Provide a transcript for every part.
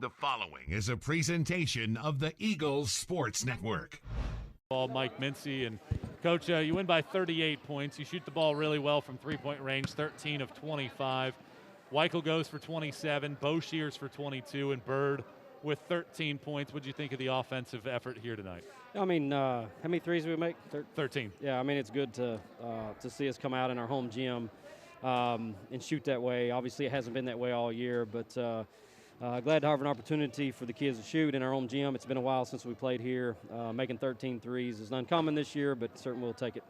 The following is a presentation of the Eagles Sports Network. Mike Mincey, and Coach, you win by 38 points. You shoot the ball really well from three-point range, 13 of 25. Weichel goes for 27, Boshears for 22, and Bird with 13 points. What did you think of the offensive effort here tonight? I mean, how many threes did we make? 13. Yeah, I mean, it's good to see us come out in our home gym and shoot that way. Obviously, it hasn't been that way all year, but glad to have an opportunity for the kids to shoot in our home gym. It's been a while since we played here. Making 13 threes is uncommon this year, but certainly we'll take it.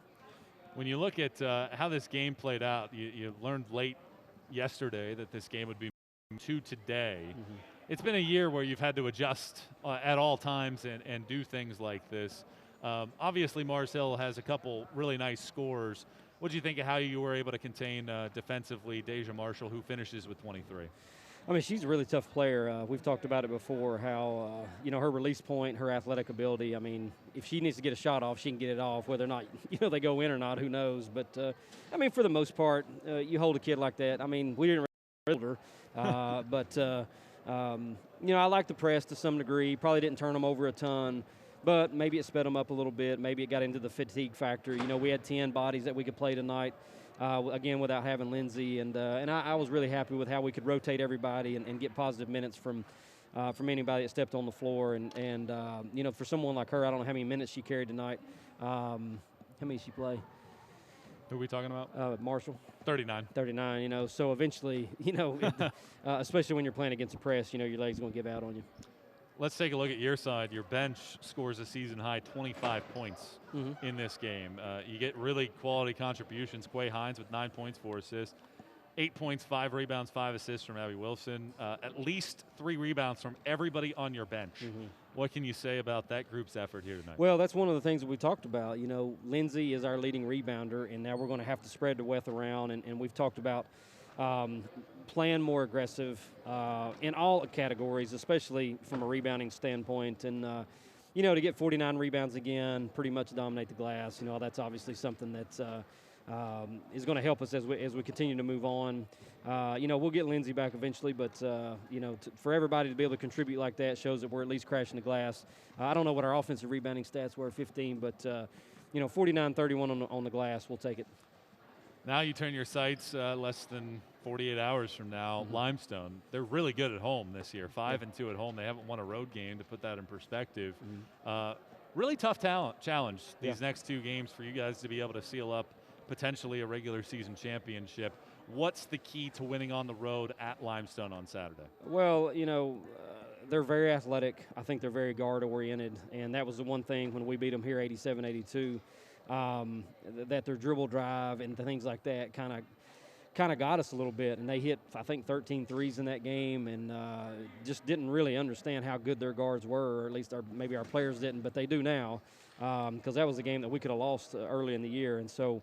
When you look at how this game played out, you learned late yesterday that this game would be to today. Mm-hmm. It's been a year where you've had to adjust at all times and do things like this. Obviously, Mars Hill has a couple really nice scores. What do you think of how you were able to contain defensively Deja Marshall, who finishes with 23? I mean, she's a really tough player. We've talked about it before, how, her release point, her athletic ability. I mean, if she needs to get a shot off, she can get it off. Whether or not, they go in or not, who knows. But, I mean, for the most part, you hold a kid like that. I mean, we didn't really hold her. But, I like the press to some degree. Probably didn't turn them over a ton. But maybe it sped them up a little bit. Maybe it got into the fatigue factor. We had 10 bodies that we could play tonight. Again, without having Lindsay, and I was really happy with how we could rotate everybody and get positive minutes from anybody that stepped on the floor. And for someone like her, I don't know how many minutes she carried tonight. How many did she play? Who are we talking about? Marshall. 39. 39. So eventually, especially when you're playing against the press, your leg's going to give out on you. Let's take a look at your side. Your bench scores a season-high 25 points in this game. You get really quality contributions. Quay Hines with 9 points, 4 assists. 8 points, 5 rebounds, 5 assists from Abby Wilson. At least 3 rebounds from everybody on your bench. What can you say about that group's effort here tonight? Well, that's one of the things that we talked about. Lindsay is our leading rebounder, and now we're going to have to spread the wealth around, and we've talked about playing more aggressive in all categories, especially from a rebounding standpoint. And, to get 49 rebounds again, pretty much dominate the glass, that's obviously something that's is going to help us as we continue to move on. We'll get Lindsay back eventually, but, for everybody to be able to contribute like that shows that we're at least crashing the glass. I don't know what our offensive rebounding stats were, 15, but, 49-31 on the glass, we'll take it. Now you turn your sights less than 48 hours from now. Limestone, they're really good at home this year, 5-2 at home. They haven't won a road game, to put that in perspective. Really tough challenge these next 2 games for you guys to be able to seal up potentially a regular season championship. What's the key to winning on the road at Limestone on Saturday? Well, they're very athletic. I think they're very guard-oriented, and that was the one thing when we beat them here 87-82. That their dribble drive and things like that kind of got us a little bit, and they hit, I think, 13 threes in that game, and just didn't really understand how good their guards were, or at least maybe our players didn't, but they do now, because that was a game that we could have lost early in the year. And so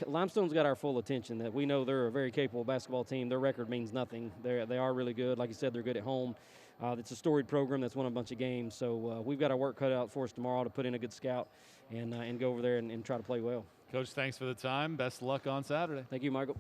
Limestone's got our full attention. That we know they're a very capable basketball team. Their record means nothing. They are really good. Like you said, they're good at home. It's a storied program that's won a bunch of games, so we've got our work cut out for us tomorrow to put in a good scout and go over there and try to play well. Coach, thanks for the time. Best of luck on Saturday. Thank you, Michael.